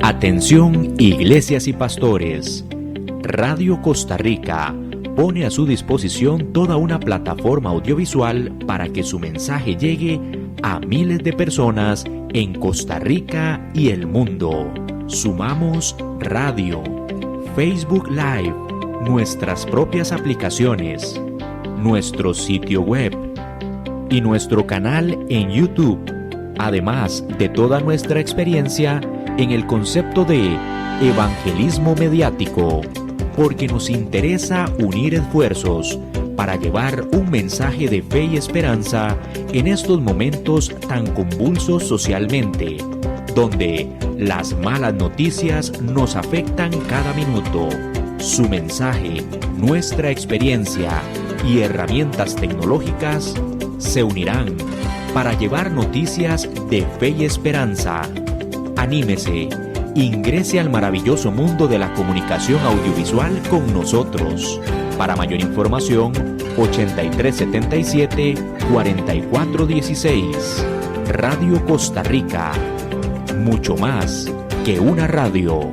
Atención, iglesias y pastores. Radio Costa Rica pone a su disposición toda una plataforma audiovisual para que su mensaje llegue a miles de personas en Costa Rica y el mundo. Sumamos radio, Facebook Live, nuestras propias aplicaciones, nuestro sitio web y nuestro canal en YouTube, además de toda nuestra experiencia en el concepto de evangelismo mediático, porque nos interesa unir esfuerzos para llevar un mensaje de fe y esperanza en estos momentos tan convulsos socialmente, donde las malas noticias nos afectan cada minuto. Su mensaje, nuestra experiencia y herramientas tecnológicas se unirán para llevar noticias de fe y esperanza. Anímese, ingrese al maravilloso mundo de la comunicación audiovisual con nosotros. Para mayor información, 8377-4416. Radio Costa Rica. Mucho más que una radio.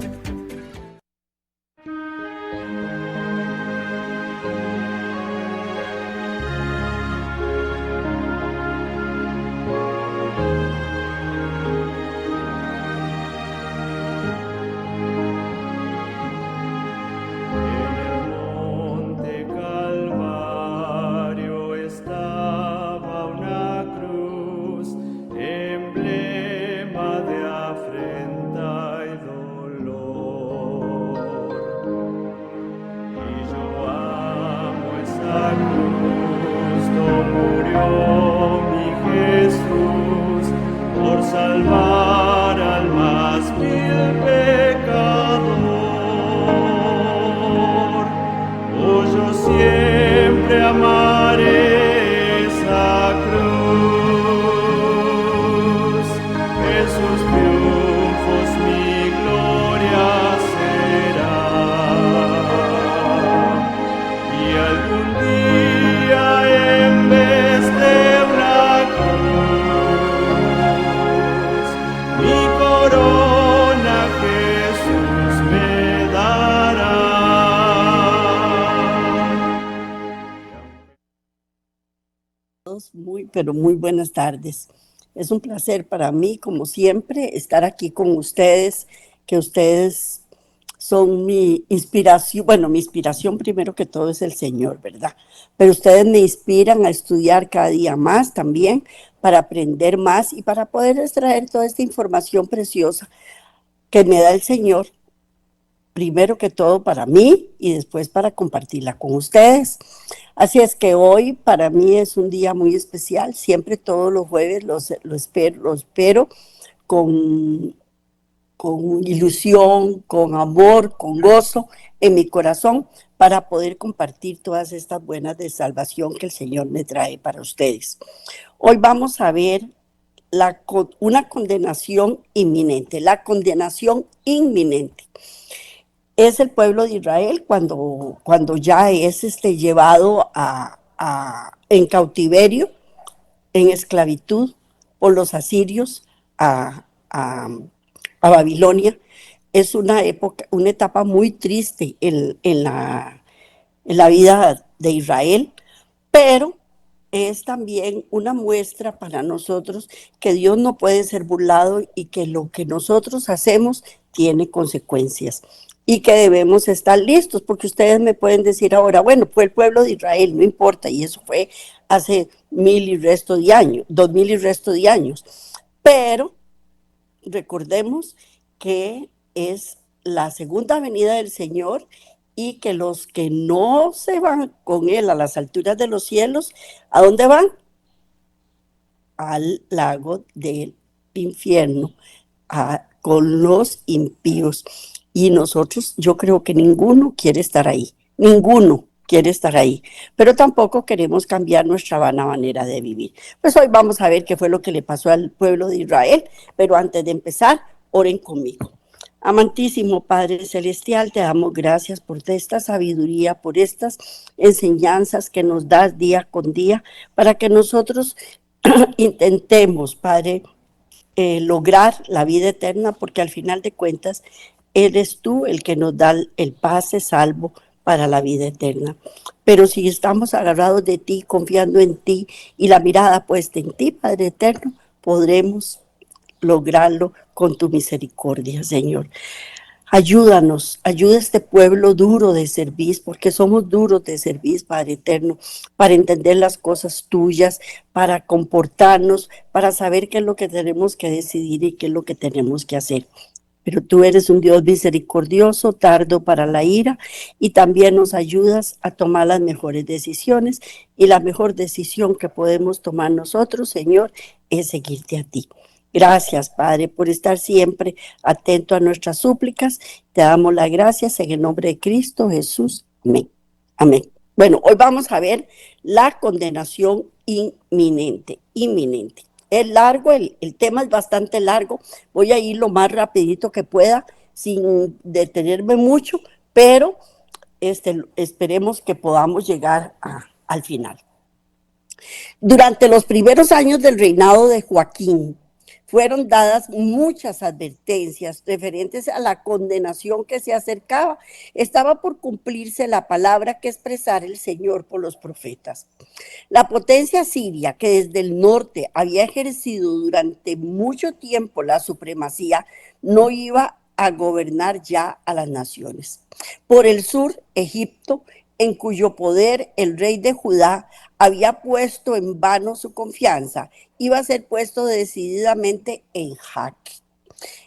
Pero muy buenas tardes. Es un placer para mí, como siempre, estar aquí con ustedes, que ustedes son mi inspiración. Bueno, mi inspiración primero que todo es el Señor, ¿verdad? Pero ustedes me inspiran a estudiar cada día más también, para aprender más y para poder extraer toda esta información preciosa que me da el Señor, primero que todo para mí y después para compartirla con ustedes. Así es que hoy para mí es un día muy especial. Siempre todos los jueves lo espero con ilusión, con amor, con gozo en mi corazón para poder compartir todas estas buenas de salvación que el Señor me trae para ustedes. Hoy vamos a ver una condenación inminente, la condenación inminente. Es el pueblo de Israel cuando ya es llevado en cautiverio, en esclavitud por los asirios a Babilonia. Es una etapa muy triste en la vida de Israel, pero es también una muestra para nosotros que Dios no puede ser burlado y que lo que nosotros hacemos tiene consecuencias. Y que debemos estar listos, porque ustedes me pueden decir ahora, bueno, fue el pueblo de Israel, no importa, y eso fue hace 1000 y resto de años, 2000 y resto de años. Pero recordemos que es la segunda venida del Señor y que los que no se van con Él a las alturas de los cielos, ¿a dónde van? Al lago del infierno, con los impíos. Y nosotros, yo creo que ninguno quiere estar ahí, pero tampoco queremos cambiar nuestra vana manera de vivir. Pues hoy vamos a ver qué fue lo que le pasó al pueblo de Israel, pero antes de empezar, oren conmigo. Amantísimo Padre Celestial, te damos gracias por esta sabiduría, por estas enseñanzas que nos das día con día, para que nosotros intentemos, Padre, lograr la vida eterna, porque al final de cuentas eres tú el que nos da el pase salvo para la vida eterna. Pero si estamos agarrados de ti, confiando en ti y la mirada puesta en ti, Padre eterno, podremos lograrlo con tu misericordia, Señor. Ayúdanos, ayuda a este pueblo duro de servir, porque somos duros de servir, Padre eterno, para entender las cosas tuyas, para comportarnos, para saber qué es lo que tenemos que decidir y qué es lo que tenemos que hacer. Pero tú eres un Dios misericordioso, tardo para la ira, y también nos ayudas a tomar las mejores decisiones. Y la mejor decisión que podemos tomar nosotros, Señor, es seguirte a ti. Gracias, Padre, por estar siempre atento a nuestras súplicas. Te damos las gracias en el nombre de Cristo Jesús. Amén. Amén. Bueno, hoy vamos a ver la condenación inminente, inminente. Es largo, el tema es bastante largo. Voy a ir lo más rapidito que pueda, sin detenerme mucho, pero esperemos que podamos llegar al final. Durante los primeros años del reinado de Joaquín, fueron dadas muchas advertencias referentes a la condenación que se acercaba. Estaba por cumplirse la palabra que expresara el Señor por los profetas. La potencia siria, que desde el norte había ejercido durante mucho tiempo la supremacía, no iba a gobernar ya a las naciones. Por el sur, Egipto, en cuyo poder el rey de Judá había puesto en vano su confianza, iba a ser puesto decididamente en jaque.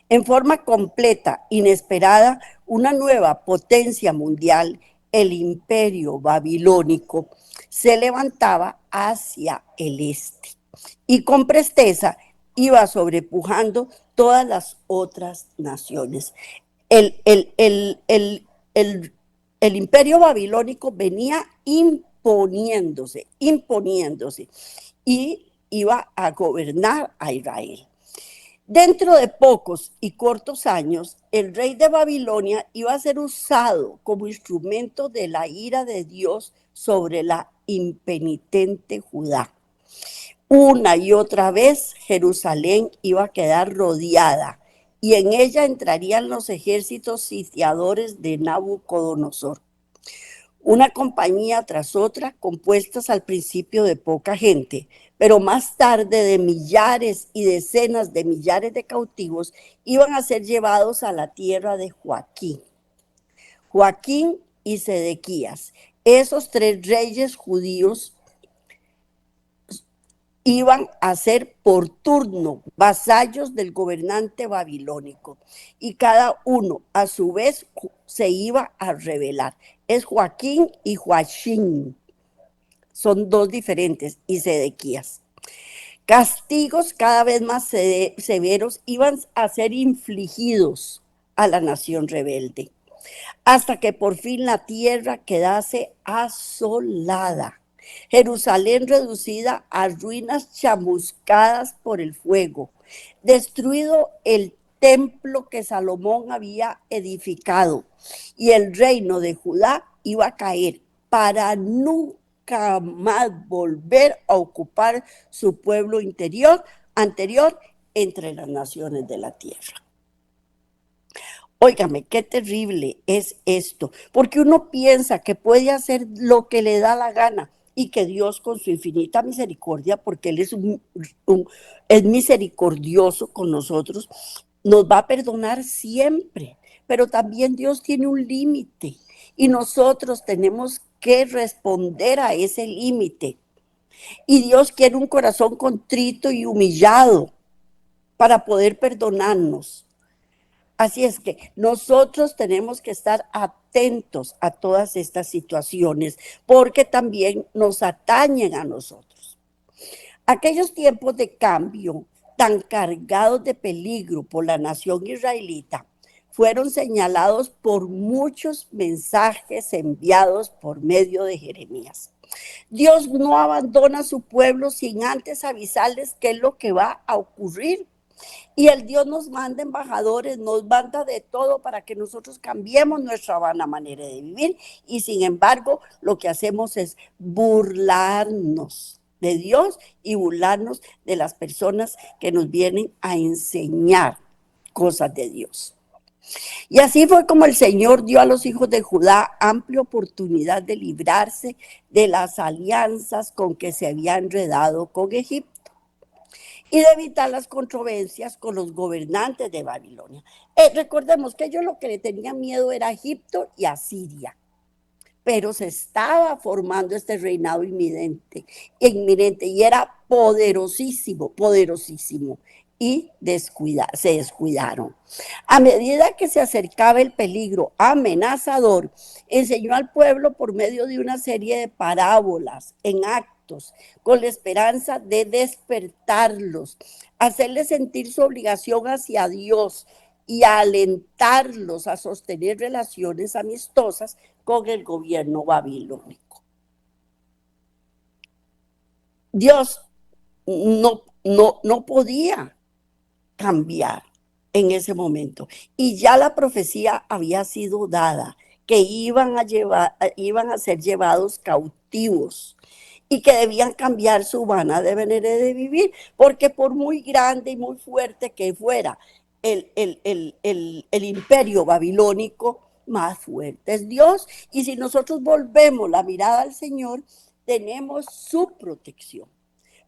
En forma completa, inesperada, una nueva potencia mundial, el imperio babilónico, se levantaba hacia el este y con presteza iba sobrepujando todas las otras naciones. El, el, el, el, el, el imperio babilónico venía imponiéndose y iba a gobernar a Israel. Dentro de pocos y cortos años, el rey de Babilonia iba a ser usado como instrumento de la ira de Dios sobre la impenitente Judá. Una y otra vez Jerusalén iba a quedar rodeada y en ella entrarían los ejércitos sitiadores de Nabucodonosor. Una compañía tras otra, compuestas al principio de poca gente, pero más tarde de millares y decenas de millares de cautivos, iban a ser llevados a la tierra de Joaquín. Joaquín y Sedequías, esos tres reyes judíos, iban a ser por turno vasallos del gobernante babilónico y cada uno a su vez se iba a rebelar. Es Joaquín y Joachim, son dos diferentes, y Sedequías. Castigos cada vez más severos iban a ser infligidos a la nación rebelde, hasta que por fin la tierra quedase asolada. Jerusalén reducida a ruinas chamuscadas por el fuego, destruido el templo que Salomón había edificado, y el reino de Judá iba a caer para nunca más volver a ocupar su pueblo anterior entre las naciones de la tierra. Óigame, qué terrible es esto, porque uno piensa que puede hacer lo que le da la gana y que Dios con su infinita misericordia, porque Él es misericordioso con nosotros, nos va a perdonar siempre, pero también Dios tiene un límite y nosotros tenemos que responder a ese límite. Y Dios quiere un corazón contrito y humillado para poder perdonarnos. Así es que nosotros tenemos que estar atentos a todas estas situaciones porque también nos atañen a nosotros. Aquellos tiempos de cambio tan cargados de peligro por la nación israelita fueron señalados por muchos mensajes enviados por medio de Jeremías. Dios no abandona a su pueblo sin antes avisarles qué es lo que va a ocurrir. Y el Dios nos manda embajadores, nos manda de todo para que nosotros cambiemos nuestra vana manera de vivir. Y sin embargo, lo que hacemos es burlarnos de Dios y burlarnos de las personas que nos vienen a enseñar cosas de Dios. Y así fue como el Señor dio a los hijos de Judá amplia oportunidad de librarse de las alianzas con que se había enredado con Egipto y de evitar las controversias con los gobernantes de Babilonia. Recordemos que ellos lo que le tenían miedo era a Egipto y a Siria, pero se estaba formando este reinado inminente y era poderosísimo, poderosísimo, y se descuidaron. A medida que se acercaba el peligro amenazador, enseñó al pueblo por medio de una serie de parábolas en actos, con la esperanza de despertarlos, hacerles sentir su obligación hacia Dios y a alentarlos a sostener relaciones amistosas con el gobierno babilónico. Dios no podía cambiar en ese momento. Y ya la profecía había sido dada, que iban a ser llevados cautivos y que debían cambiar su manera de vivir, porque por muy grande y muy fuerte que fuera el imperio babilónico, más fuerte es Dios. Y si nosotros volvemos la mirada al Señor, tenemos su protección.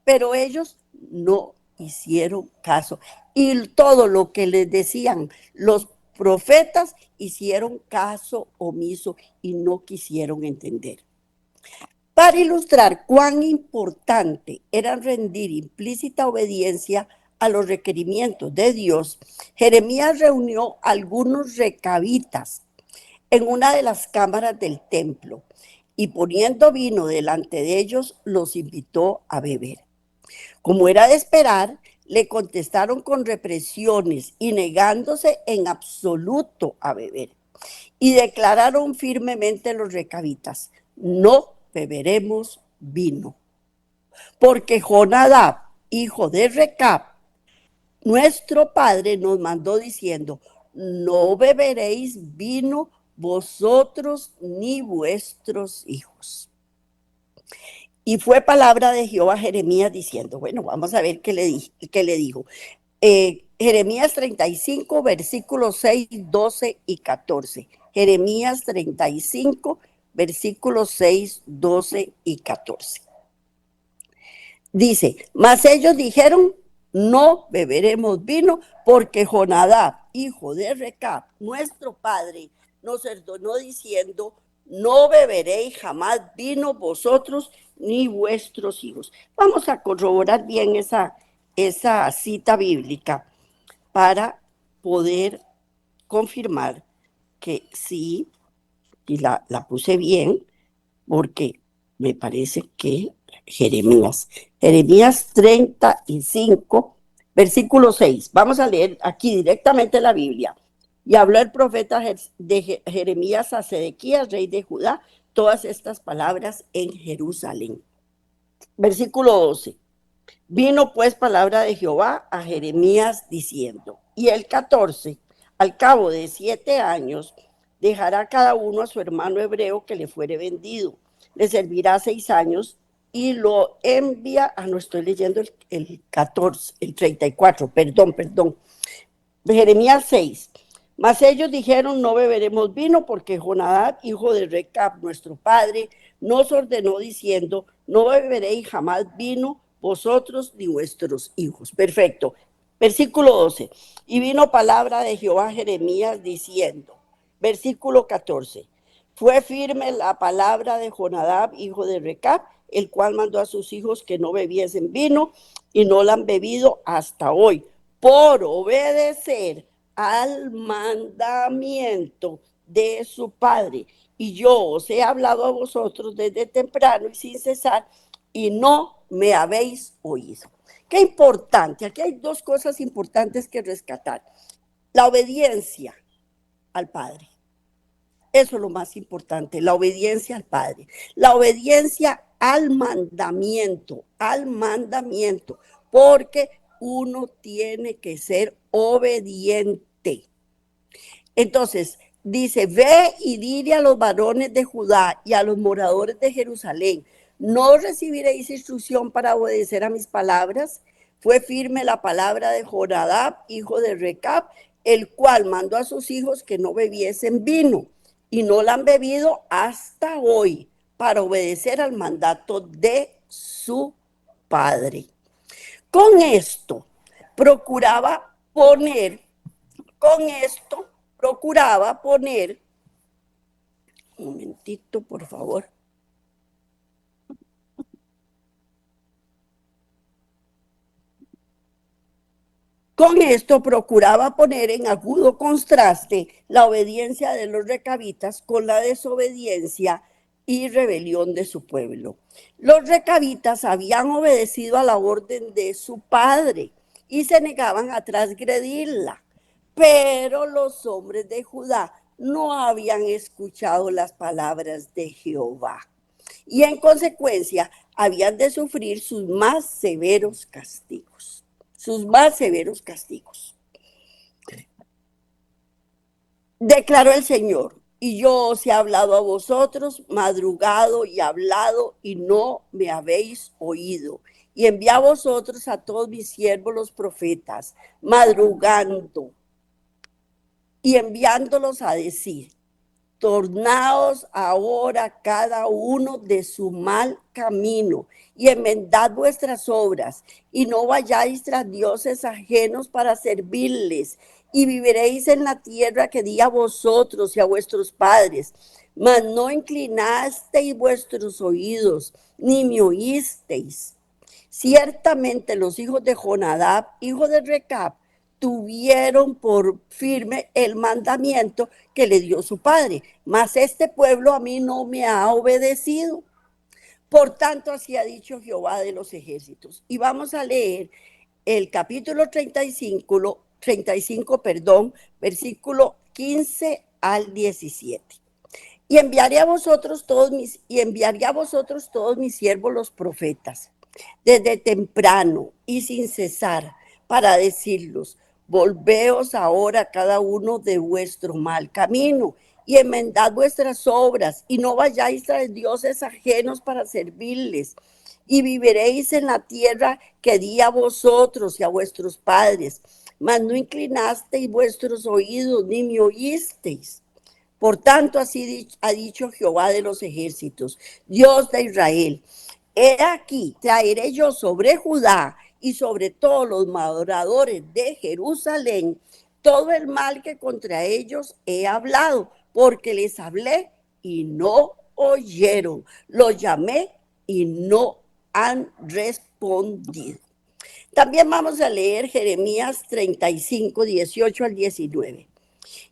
Pero ellos no hicieron caso. Y todo lo que les decían los profetas hicieron caso omiso y no quisieron entender. Para ilustrar cuán importante era rendir implícita obediencia a los requerimientos de Dios, Jeremías reunió algunos recabitas en una de las cámaras del templo y poniendo vino delante de ellos, los invitó a beber. Como era de esperar, le contestaron con represiones y negándose en absoluto a beber. Y declararon firmemente los recabitas: no beberemos vino. Porque Jonadab, hijo de Recab, nuestro padre, nos mandó diciendo: no beberéis vino vosotros ni vuestros hijos. Y fue palabra de Jehová a Jeremías diciendo, bueno, vamos a ver qué le dijo. Jeremías 35, versículos 6, 12 y 14. Jeremías 35, versículos 6, 12 y 14. Dice, mas ellos dijeron, no beberemos vino, porque Jonadab, hijo de Recab, nuestro padre, nos ordenó diciendo, no beberéis jamás vino vosotros ni vuestros hijos. Vamos a corroborar bien esa cita bíblica para poder confirmar que sí, y la puse bien, porque me parece que Jeremías 35, versículo 6. Vamos a leer aquí directamente la Biblia. Y habló el profeta de Jeremías a Sedequías, rey de Judá, todas estas palabras en Jerusalén. Versículo 12. Vino pues palabra de Jehová a Jeremías diciendo, y el 14, al cabo de 7 años, dejará cada uno a su hermano hebreo que le fuere vendido, le servirá 6 años y lo envía, no estoy leyendo el 14, el 34, perdón, Jeremías 6. Mas ellos dijeron, no beberemos vino, porque Jonadab, hijo de Recab, nuestro padre, nos ordenó diciendo, no beberéis jamás vino vosotros ni vuestros hijos. Perfecto. Versículo 12. Y vino palabra de Jehová a Jeremías diciendo, versículo 14. Fue firme la palabra de Jonadab, hijo de Recab, el cual mandó a sus hijos que no bebiesen vino y no la han bebido hasta hoy, por obedecer al mandamiento de su padre. Y yo os he hablado a vosotros desde temprano y sin cesar, y no me habéis oído. Qué importante, aquí hay dos cosas importantes que rescatar. La obediencia al Padre. Eso es lo más importante, la obediencia al Padre. La obediencia al mandamiento, porque uno tiene que ser obediente. Entonces, dice, ve y dile a los varones de Judá y a los moradores de Jerusalén, ¿no recibiréis instrucción para obedecer a mis palabras? Fue firme la palabra de Jonadab, hijo de Recab, el cual mandó a sus hijos que no bebiesen vino, y no la han bebido hasta hoy, para obedecer al mandato de su padre. Con esto procuraba poner, un momentito, por favor. Con esto procuraba poner en agudo contraste la obediencia de los recabitas con la desobediencia y rebelión de su pueblo. Los recabitas habían obedecido a la orden de su padre y se negaban a transgredirla, pero los hombres de Judá no habían escuchado las palabras de Jehová y en consecuencia habían de sufrir sus más severos castigos. Declaró el Señor: y yo os he hablado a vosotros, madrugado y hablado, y no me habéis oído. Y envié a vosotros a todos mis siervos los profetas, madrugando y enviándolos a decir: tornaos ahora cada uno de su mal camino y enmendad vuestras obras, y no vayáis tras dioses ajenos para servirles, y viviréis en la tierra que di a vosotros y a vuestros padres. Mas no inclinasteis vuestros oídos, ni me oísteis. Ciertamente los hijos de Jonadab, hijo de Recab, tuvieron por firme el mandamiento que le dio su padre, mas este pueblo a mí no me ha obedecido. Por tanto, así ha dicho Jehová de los ejércitos. Y vamos a leer el capítulo 35, versículo 15 al 17. Enviaré a vosotros todos mis siervos los profetas, desde temprano y sin cesar, para decirlos: volveos ahora cada uno de vuestro mal camino y enmendad vuestras obras, y no vayáis tras dioses ajenos para servirles, y viviréis en la tierra que di a vosotros y a vuestros padres. Mas no inclinasteis vuestros oídos, ni me oísteis. Por tanto, así ha dicho Jehová de los ejércitos, Dios de Israel: he aquí, traeré yo sobre Judá y sobre todos los moradores de Jerusalén todo el mal que contra ellos he hablado, porque les hablé y no oyeron, los llamé y no han respondido. También vamos a leer Jeremías 35, 18 al 19.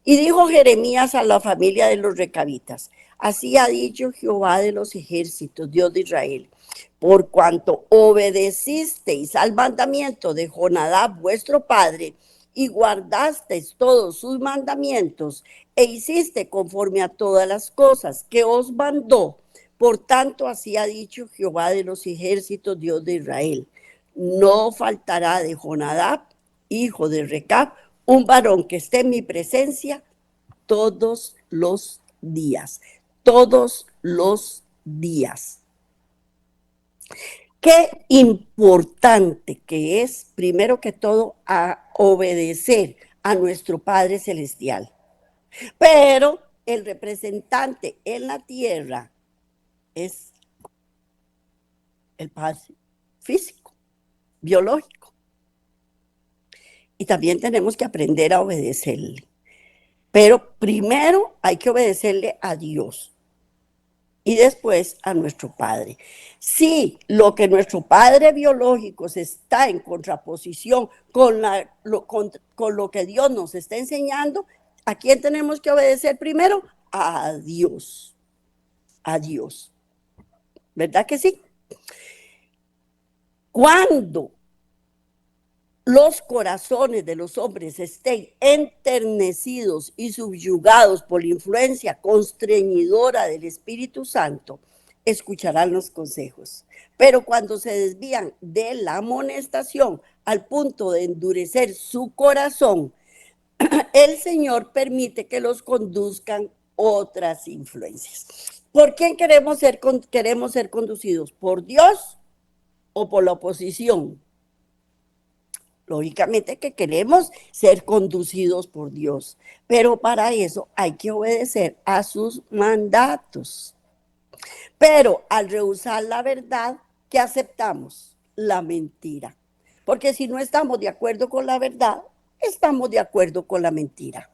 Y dijo Jeremías a la familia de los recabitas: así ha dicho Jehová de los ejércitos, Dios de Israel: por cuanto obedecisteis al mandamiento de Jonadab vuestro padre, y guardasteis todos sus mandamientos, e hiciste conforme a todas las cosas que os mandó, por tanto así ha dicho Jehová de los ejércitos, Dios de Israel: no faltará de Jonadab, hijo de Recab, un varón que esté en mi presencia todos los días. Todos los días. Qué importante que es, primero que todo, a obedecer a nuestro Padre Celestial. Pero el representante en la tierra es el Padre físico, biológico. Y también tenemos que aprender a obedecerle. Pero primero hay que obedecerle a Dios y después a nuestro Padre. Si lo que nuestro Padre biológico está en contraposición con lo que Dios nos está enseñando, ¿a quién tenemos que obedecer primero? A Dios. A Dios. ¿Verdad que sí? Cuando los corazones de los hombres estén enternecidos y subyugados por la influencia constreñidora del Espíritu Santo, escucharán los consejos. Pero cuando se desvían de la amonestación al punto de endurecer su corazón, el Señor permite que los conduzcan otras influencias. ¿Por quién queremos ser conducidos? ¿Por Dios o por la oposición? Lógicamente que queremos ser conducidos por Dios, pero para eso hay que obedecer a sus mandatos. Pero al rehusar la verdad, ¿qué aceptamos? La mentira. Porque si no estamos de acuerdo con la verdad, estamos de acuerdo con la mentira,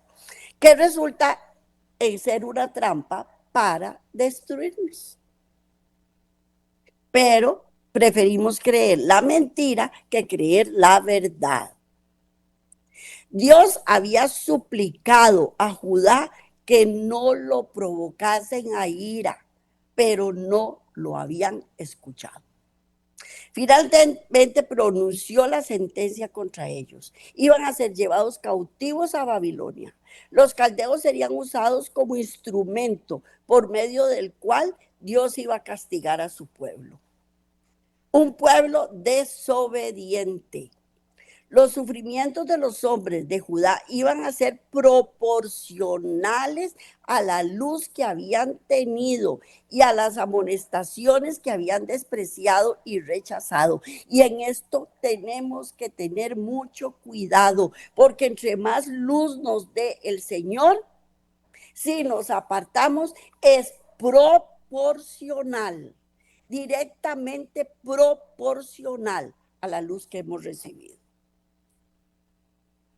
que resulta en ser una trampa para destruirnos. Pero preferimos creer la mentira que creer la verdad. Dios había suplicado a Judá que no lo provocasen a ira, pero no lo habían escuchado. Finalmente pronunció la sentencia contra ellos. Iban a ser llevados cautivos a Babilonia. Los caldeos serían usados como instrumento por medio del cual Dios iba a castigar a su pueblo. Un pueblo desobediente. Los sufrimientos de los hombres de Judá iban a ser proporcionales a la luz que habían tenido y a las amonestaciones que habían despreciado y rechazado. Y en esto tenemos que tener mucho cuidado, porque entre más luz nos dé el Señor, si nos apartamos, es proporcional, directamente proporcional a la luz que hemos recibido,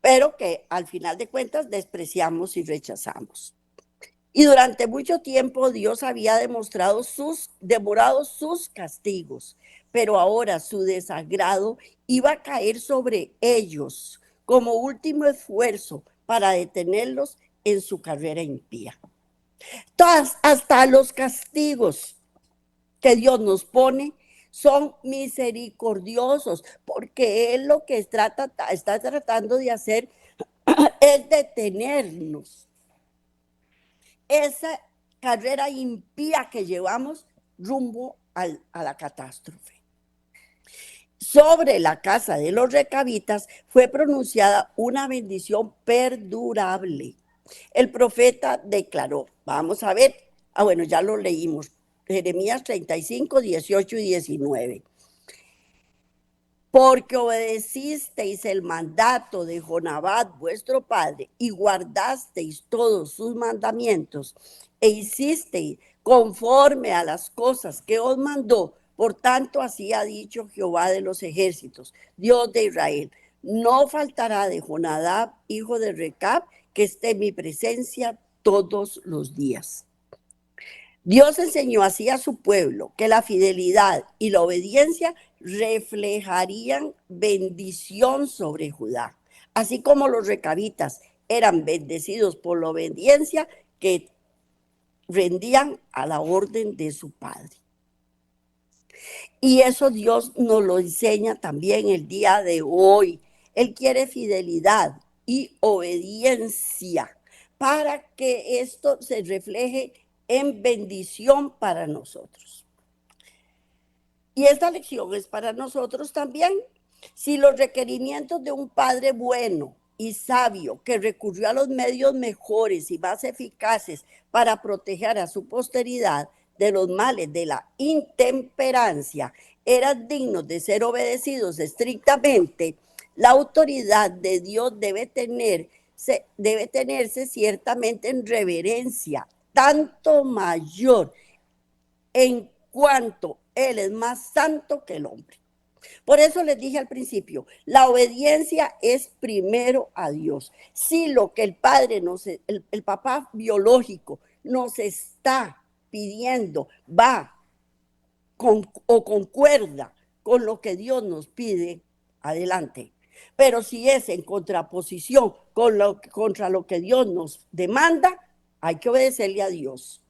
pero que al final de cuentas despreciamos y rechazamos. Y durante mucho tiempo Dios había demorado sus castigos, pero ahora su desagrado iba a caer sobre ellos como último esfuerzo para detenerlos en su carrera impía. Hasta los castigos que Dios nos pone son misericordiosos, porque Él lo que está tratando de hacer es detenernos. Esa carrera impía que llevamos rumbo a la catástrofe. Sobre la casa de los recabitas fue pronunciada una bendición perdurable. El profeta declaró, vamos a ver, bueno, ya lo leímos, Jeremías 35, 18 y 19. Porque obedecisteis el mandato de Jonabat, vuestro padre, y guardasteis todos sus mandamientos, e hicisteis conforme a las cosas que os mandó. Por tanto, así ha dicho Jehová de los ejércitos, Dios de Israel: no faltará de Jonadab, hijo de Recab, que esté en mi presencia todos los días. Dios enseñó así a su pueblo que la fidelidad y la obediencia reflejarían bendición sobre Judá, así como los recabitas eran bendecidos por la obediencia que rendían a la orden de su padre. Y eso Dios nos lo enseña también el día de hoy. Él quiere fidelidad y obediencia para que esto se refleje en bendición para nosotros. Y esta lección es para nosotros también. Si los requerimientos de un padre bueno y sabio que recurrió a los medios mejores y más eficaces para proteger a su posteridad de los males de la intemperancia eran dignos de ser obedecidos estrictamente, la autoridad de Dios debe tenerse ciertamente en reverencia, tanto mayor en cuanto Él es más santo que el hombre. Por eso les dije al principio, la obediencia es primero a Dios. Si lo que el padre, el papá biológico nos está pidiendo va o concuerda con lo que Dios nos pide, adelante. Pero si es en contraposición contra lo que Dios nos demanda, hay que obedecerle a Dios,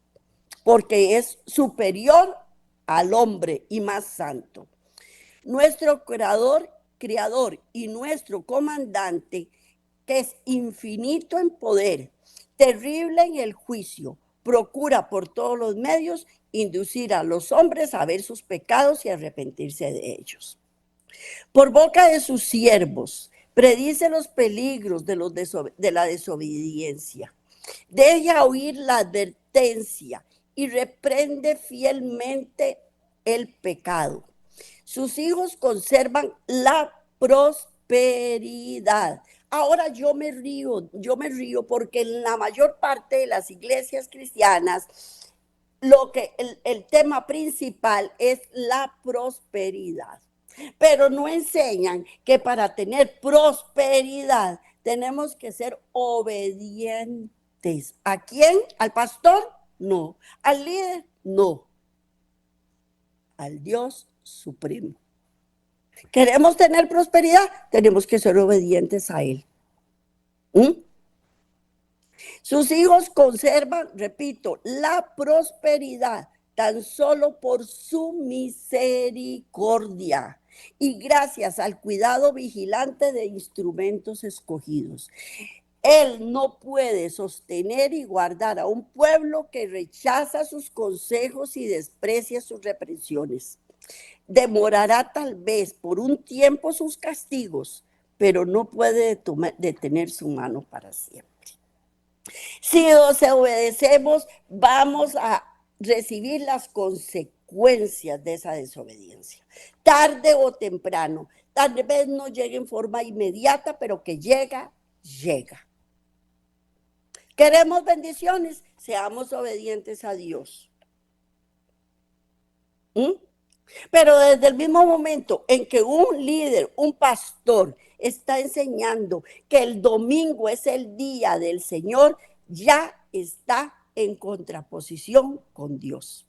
porque es superior al hombre y más santo. Nuestro creador y nuestro comandante, que es infinito en poder, terrible en el juicio, procura por todos los medios inducir a los hombres a ver sus pecados y arrepentirse de ellos. Por boca de sus siervos, predice los peligros de la desobediencia. Deja oír la advertencia y reprende fielmente el pecado. Sus hijos conservan la prosperidad. Ahora yo me río porque en la mayor parte de las iglesias cristianas el tema principal es la prosperidad. Pero no enseñan que para tener prosperidad tenemos que ser obedientes. ¿A quién? ¿Al pastor? No. ¿Al líder? No. Al Dios supremo. ¿Queremos tener prosperidad? Tenemos que ser obedientes a Él. Sus hijos conservan, repito, la prosperidad tan solo por su misericordia y gracias al cuidado vigilante de instrumentos escogidos. Él no puede sostener y guardar a un pueblo que rechaza sus consejos y desprecia sus reprensiones. Demorará tal vez por un tiempo sus castigos, pero no puede detener su mano para siempre. Si desobedecemos, vamos a recibir las consecuencias de esa desobediencia. Tarde o temprano, tal vez no llegue en forma inmediata, pero que llega, llega. ¿Queremos bendiciones? Seamos obedientes a Dios. Pero desde el mismo momento en que un líder, un pastor, está enseñando que el domingo es el día del Señor, ya está en contraposición con Dios.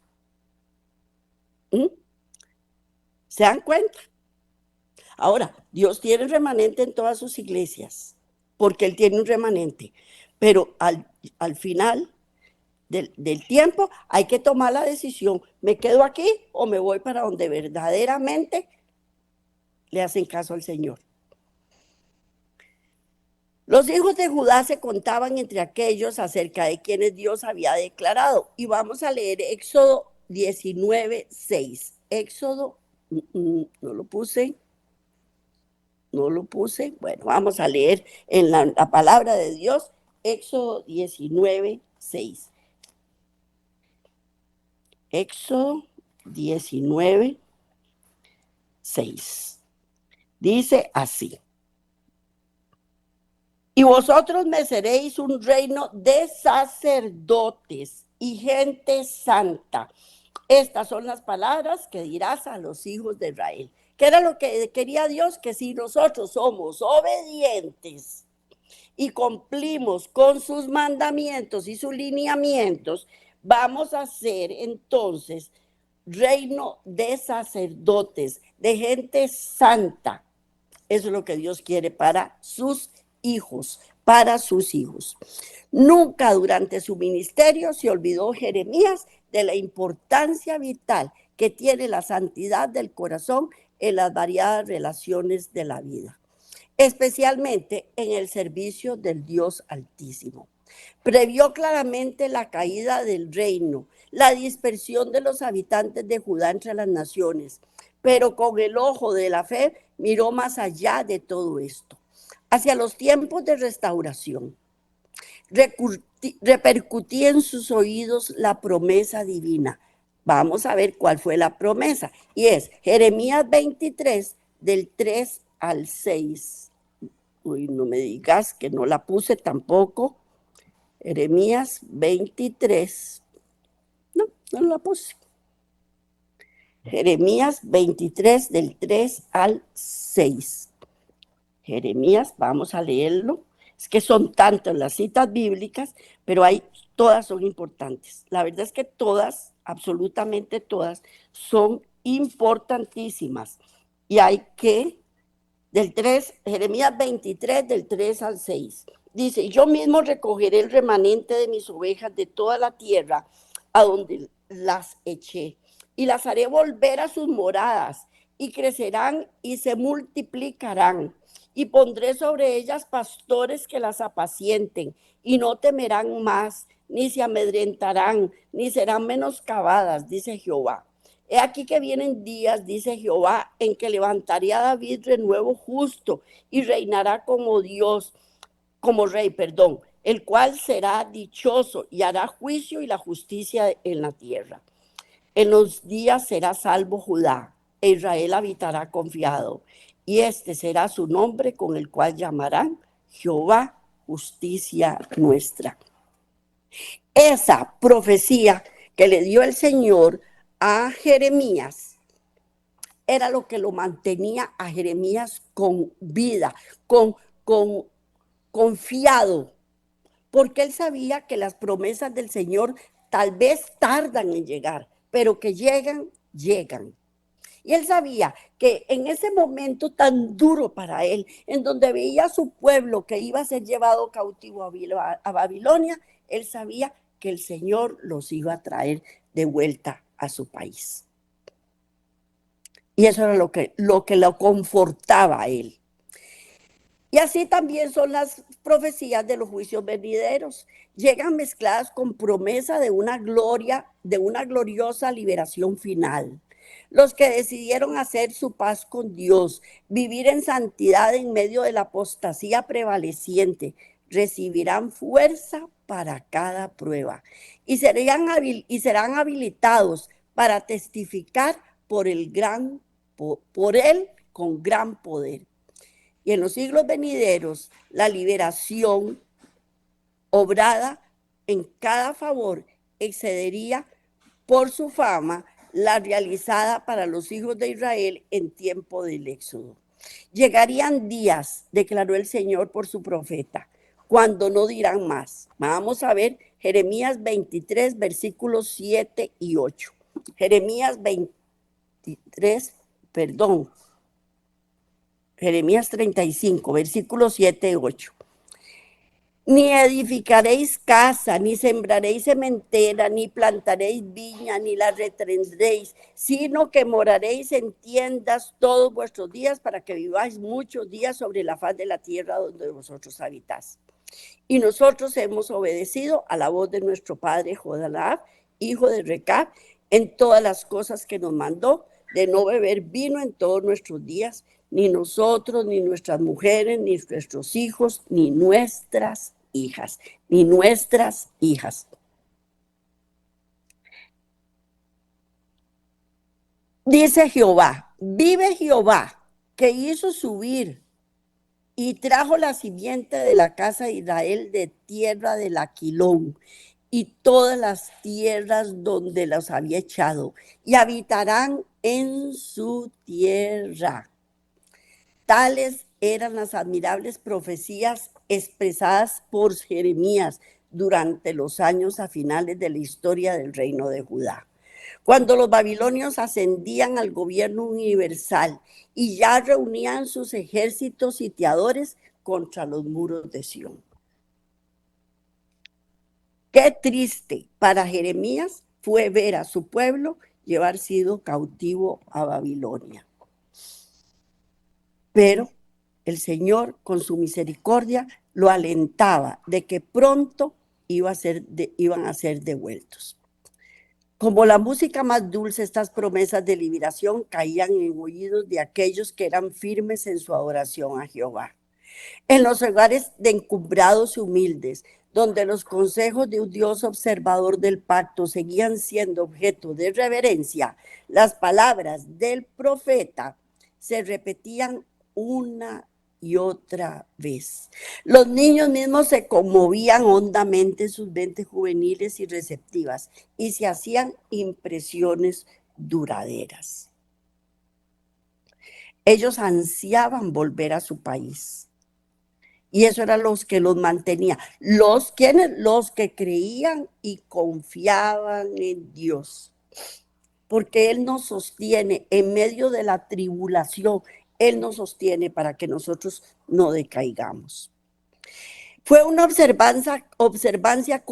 ¿Se dan cuenta? Ahora, Dios tiene un remanente en todas sus iglesias, porque Él tiene un remanente, pero al final del tiempo hay que tomar la decisión, ¿me quedo aquí o me voy para donde verdaderamente le hacen caso al Señor? Los hijos de Judá se contaban entre aquellos acerca de quienes Dios había declarado. Y vamos a leer Éxodo 19:6. Éxodo, no lo puse. Bueno, vamos a leer en la palabra de Dios, Éxodo 19:6. Éxodo 19:6. Dice así: y vosotros me seréis un reino de sacerdotes y gente santa. Estas son las palabras que dirás a los hijos de Israel. ¿Qué era lo que quería Dios? Que si nosotros somos obedientes y cumplimos con sus mandamientos y sus lineamientos, vamos a ser entonces reino de sacerdotes, de gente santa. Eso es lo que Dios quiere para sus hijos, Nunca durante su ministerio se olvidó Jeremías de la importancia vital que tiene la santidad del corazón en las variadas relaciones de la vida, especialmente en el servicio del Dios Altísimo. Previó claramente la caída del reino, la dispersión de los habitantes de Judá entre las naciones, pero con el ojo de la fe miró más allá de todo esto, hacia los tiempos de restauración. Repercutía en sus oídos la promesa divina. Vamos a ver cuál fue la promesa. Y es Jeremías 23, del 3 al 6. Uy, no me digas que no la puse tampoco. Jeremías 23. No la puse. Jeremías 23, del 3 al 6. Jeremías, vamos a leerlo. Es que son tantas las citas bíblicas, pero todas son importantes. La verdad es que todas, absolutamente todas, son importantísimas. Y hay que, Jeremías 23, del 3 al 6. Dice: yo mismo recogeré el remanente de mis ovejas de toda la tierra a donde las eché, y las haré volver a sus moradas, y crecerán y se multiplicarán. Y pondré sobre ellas pastores que las apacienten, y no temerán más, ni se amedrentarán, ni serán menoscabadas, dice Jehová. He aquí que vienen días, dice Jehová, en que levantaré a David renuevo justo, y reinará como rey, el cual será dichoso y hará juicio y la justicia en la tierra. En los días será salvo Judá, e Israel habitará confiado, y este será su nombre con el cual llamarán Jehová, justicia nuestra. Esa profecía que le dio el Señor a Jeremías era lo que lo mantenía a Jeremías con vida, con confiado, porque él sabía que las promesas del Señor tal vez tardan en llegar, pero que llegan, llegan. Y él sabía que en ese momento tan duro para él, en donde veía a su pueblo que iba a ser llevado cautivo a Babilonia, él sabía que el Señor los iba a traer de vuelta a su país. Y eso era lo que lo confortaba a él. Y así también son las profecías de los juicios venideros. Llegan mezcladas con promesa de una gloria, de una gloriosa liberación final. Los que decidieron hacer su paz con Dios, vivir en santidad en medio de la apostasía prevaleciente, recibirán fuerza para cada prueba y serán habilitados para testificar por él con gran poder. Y en los siglos venideros, la liberación obrada en cada favor excedería por su fama la realizada para los hijos de Israel en tiempo del Éxodo. Llegarían días, declaró el Señor por su profeta, cuando no dirán más. Vamos a ver Jeremías 23, versículos 7 y 8. Jeremías 35, versículos 7 y 8. Ni edificaréis casa, ni sembraréis sementera, ni plantaréis viña, ni la retendréis, sino que moraréis en tiendas todos vuestros días para que viváis muchos días sobre la faz de la tierra donde vosotros habitáis. Y nosotros hemos obedecido a la voz de nuestro padre Jodalab, hijo de Recab, en todas las cosas que nos mandó, de no beber vino en todos nuestros días, ni nosotros, ni nuestras mujeres, ni nuestros hijos, ni nuestras hijas, ni nuestras hijas. Dice Jehová, vive Jehová, que hizo subir y trajo la simiente de la casa de Israel de tierra del Aquilón y todas las tierras donde los había echado, y habitarán en su tierra. Tales eran las admirables profecías expresadas por Jeremías durante los años a finales de la historia del reino de Judá, cuando los babilonios ascendían al gobierno universal y ya reunían sus ejércitos sitiadores contra los muros de Sión. Qué triste para Jeremías fue ver a su pueblo llevar sido cautivo a Babilonia. Pero el Señor, con su misericordia, lo alentaba de que pronto iban a ser devueltos. Como la música más dulce, estas promesas de liberación caían en oídos de aquellos que eran firmes en su adoración a Jehová. En los hogares de encumbrados y humildes, donde los consejos de un Dios observador del pacto seguían siendo objeto de reverencia, las palabras del profeta se repetían una y otra vez. Los niños mismos se conmovían hondamente en sus mentes juveniles y receptivas y se hacían impresiones duraderas. Ellos ansiaban volver a su país. Y eso era los que los mantenía. Los que creían y confiaban en Dios. Porque Él nos sostiene en medio de la tribulación. Él nos sostiene para que nosotros no decaigamos. Fue una observancia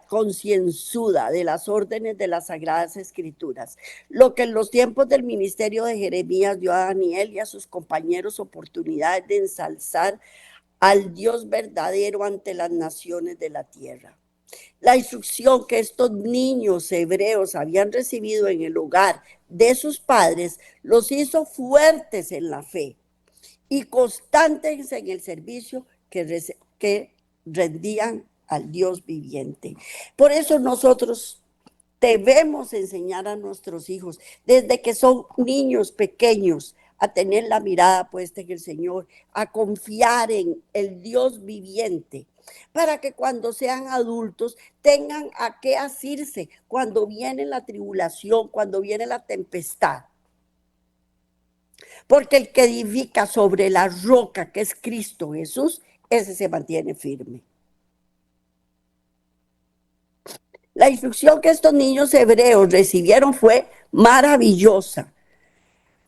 concienzuda de las órdenes de las Sagradas Escrituras, lo que en los tiempos del ministerio de Jeremías dio a Daniel y a sus compañeros oportunidades de ensalzar al Dios verdadero ante las naciones de la tierra. La instrucción que estos niños hebreos habían recibido en el hogar de sus padres los hizo fuertes en la fe y constantes en el servicio que rendían al Dios viviente. Por eso nosotros debemos enseñar a nuestros hijos desde que son niños pequeños a tener la mirada puesta en el Señor, a confiar en el Dios viviente, para que cuando sean adultos tengan a qué asirse cuando viene la tribulación, cuando viene la tempestad. Porque el que edifica sobre la roca que es Cristo Jesús, ese se mantiene firme. La instrucción que estos niños hebreos recibieron fue maravillosa.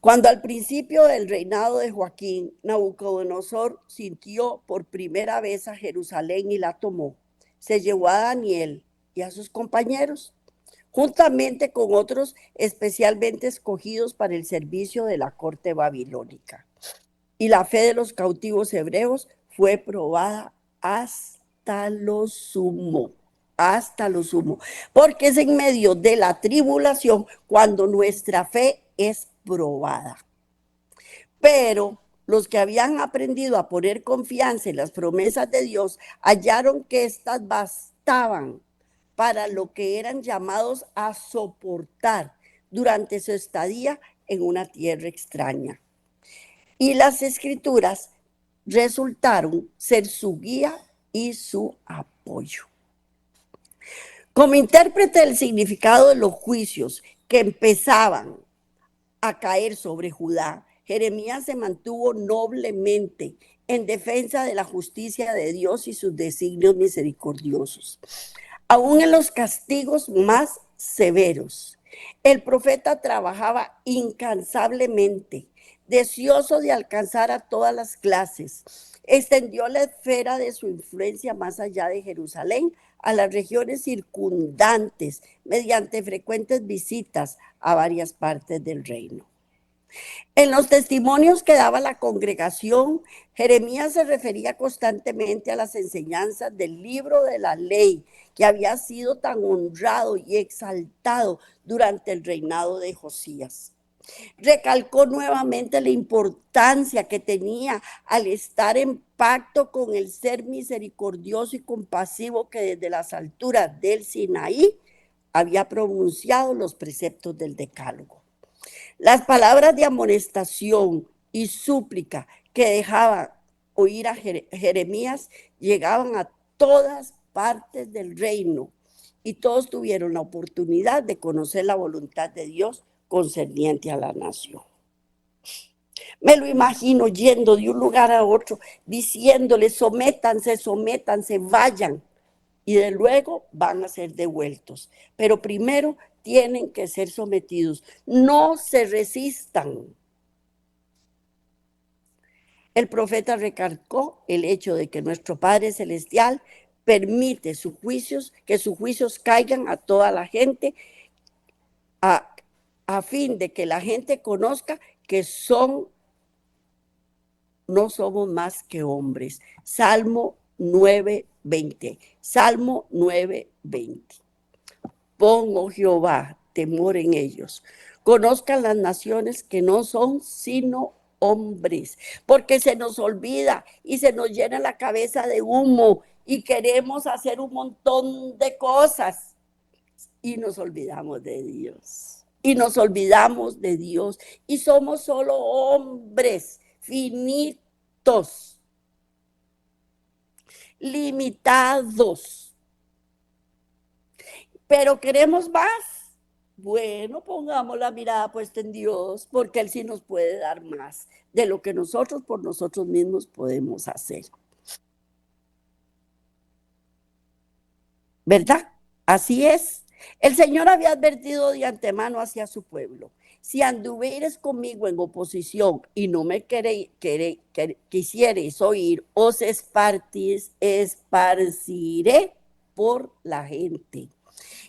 Cuando al principio del reinado de Joaquín, Nabucodonosor sintió por primera vez a Jerusalén y la tomó, se llevó a Daniel y a sus compañeros, juntamente con otros especialmente escogidos para el servicio de la corte babilónica. Y la fe de los cautivos hebreos fue probada hasta lo sumo, porque es en medio de la tribulación cuando nuestra fe es probada. Pero los que habían aprendido a poner confianza en las promesas de Dios hallaron que éstas bastaban para lo que eran llamados a soportar durante su estadía en una tierra extraña. Y las escrituras resultaron ser su guía y su apoyo. Como intérprete del significado de los juicios que empezaban a caer sobre Judá, Jeremías se mantuvo noblemente en defensa de la justicia de Dios y sus designios misericordiosos. Aún en los castigos más severos, el profeta trabajaba incansablemente, deseoso de alcanzar a todas las clases. Extendió la esfera de su influencia más allá de Jerusalén a las regiones circundantes mediante frecuentes visitas a varias partes del reino. En los testimonios que daba la congregación, Jeremías se refería constantemente a las enseñanzas del libro de la ley, que había sido tan honrado y exaltado durante el reinado de Josías. Recalcó nuevamente la importancia que tenía al estar en pacto con el ser misericordioso y compasivo que desde las alturas del Sinaí había pronunciado los preceptos del Decálogo. Las palabras de amonestación y súplica que dejaba oír a Jeremías llegaban a todas partes del reino y todos tuvieron la oportunidad de conocer la voluntad de Dios concerniente a la nación. Me lo imagino yendo de un lugar a otro, diciéndole, sométanse, vayan, y de luego van a ser devueltos. Pero primero tienen que ser sometidos. No se resistan. El profeta recalcó el hecho de que nuestro Padre Celestial permite que sus juicios caigan a toda la gente a fin de que la gente conozca que no somos más que hombres. Salmo 9:20. Salmo 9:20. Pon, oh Jehová, temor en ellos. Conozcan las naciones que no son sino hombres, porque se nos olvida y se nos llena la cabeza de humo y queremos hacer un montón de cosas y nos olvidamos de Dios. Y nos olvidamos de Dios y somos solo hombres finitos, limitados. Pero queremos más. Bueno, pongamos la mirada puesta en Dios, porque Él sí nos puede dar más de lo que nosotros por nosotros mismos podemos hacer. ¿Verdad? Así es. El Señor había advertido de antemano hacia su pueblo: si anduvieres conmigo en oposición y no me quisiereis oír, os esparciré por la gente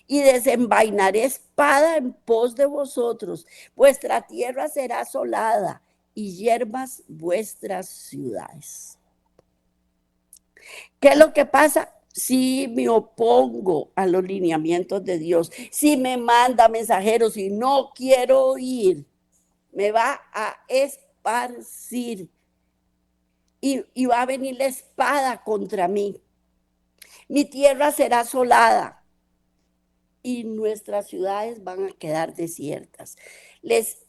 y desenvainaré espada en pos de vosotros. Vuestra tierra será asolada y hierbas vuestras ciudades. ¿Qué es lo que pasa? Si me opongo a los lineamientos de Dios, si me manda mensajeros y no quiero oír, me va a esparcir y va a venir la espada contra mí. Mi tierra será asolada y nuestras ciudades van a quedar desiertas. Les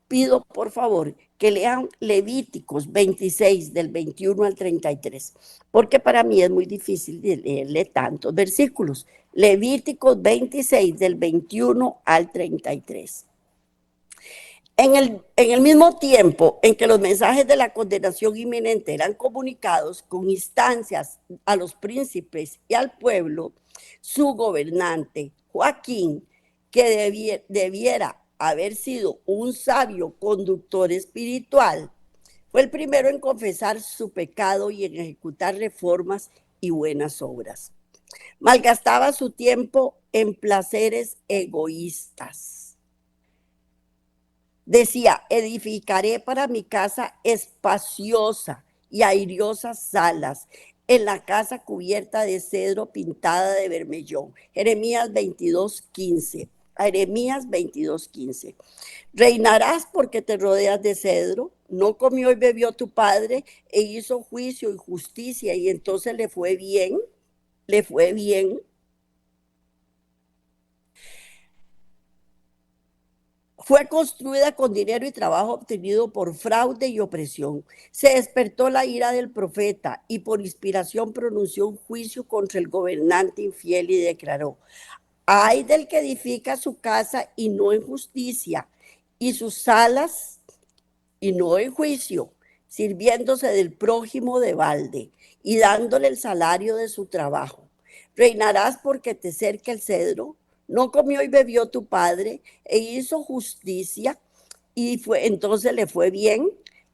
pido por favor que lean Levíticos 26 del 21 al 33, porque para mí es muy difícil de leerle tantos versículos. Levíticos 26 del 21 al 33. En el mismo tiempo en que los mensajes de la condenación inminente eran comunicados con instancias a los príncipes y al pueblo, su gobernante, Joaquín, que debiera haber sido un sabio conductor espiritual, fue el primero en confesar su pecado y en ejecutar reformas y buenas obras. Malgastaba su tiempo en placeres egoístas. Decía, edificaré para mi casa espaciosa y airiosas salas, en la casa cubierta de cedro pintada de bermellón. Jeremías 22:15. Jeremías 22:15. Reinarás porque te rodeas de cedro. No comió y bebió tu padre e hizo juicio y justicia y entonces le fue bien. Le fue bien. Fue construida con dinero y trabajo obtenido por fraude y opresión. Se despertó la ira del profeta y por inspiración pronunció un juicio contra el gobernante infiel y declaró: ay del que edifica su casa y no en justicia, y sus salas y no en juicio, sirviéndose del prójimo de balde y dándole el salario de su trabajo. Reinarás porque te cerca el cedro. No comió y bebió tu padre e hizo justicia y entonces le fue bien.